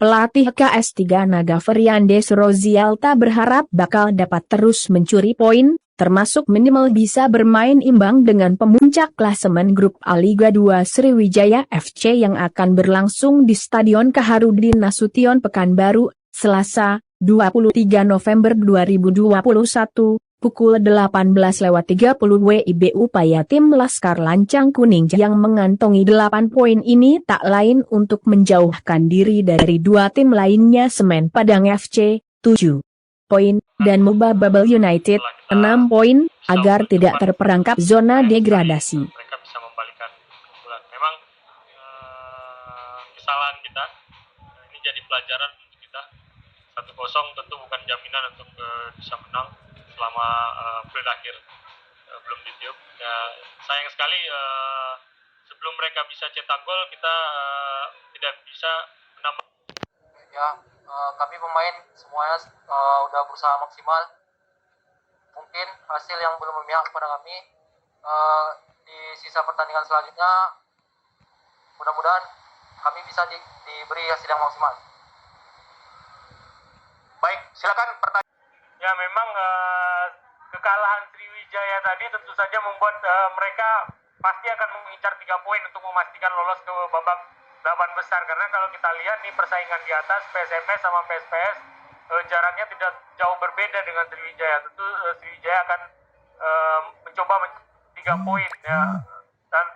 Pelatih KS3 Naga Feriandes Rozialta berharap bakal dapat terus mencuri poin, termasuk minimal bisa bermain imbang dengan pemuncak klasemen grup A Liga 2 Sriwijaya FC yang akan berlangsung di Stadion Kaharudin Nasution Pekanbaru, Selasa, 23 November 2021. Pukul 18.30 WIB. Upaya tim Laskar Lancang Kuning yang mengantongi 8 poin ini tak lain untuk menjauhkan diri dari dua tim lainnya Semen Padang FC, 7 poin, dan Moba Bubble United, 6 poin, agar tidak terperangkap zona degradasi. Mereka bisa membalikan kesimpulan. Memang kesalahan kita, ini jadi pelajaran untuk kita. 1-0 tentu bukan jaminan untuk bisa menang selama periode akhir belum ditiup. Ya, sayang sekali sebelum mereka bisa cetak gol kita tidak bisa menambah. Ya, kami pemain semuanya udah berusaha maksimal. Mungkin hasil yang belum memihak kepada kami. Di sisa pertandingan selanjutnya mudah-mudahan kami bisa diberi hasil yang maksimal. Baik, silakan pertanyaan. Ya, memang kekalahan Sriwijaya tadi tentu saja membuat mereka pasti akan mengincar 3 poin untuk memastikan lolos ke babak 8 besar. Karena kalau kita lihat nih persaingan di atas PSMS sama PSPS jaraknya tidak jauh berbeda dengan Sriwijaya. Tentu Sriwijaya akan mencoba 3 poin ya.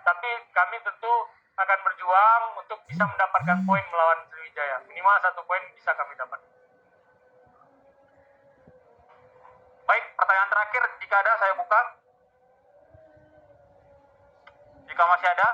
Tapi kami tentu akan berjuang untuk bisa mendapatkan poin melawan Sriwijaya. Minimal 1 poin bisa kami dapat. Baik, pertanyaan terakhir jika ada saya buka. Jika masih ada.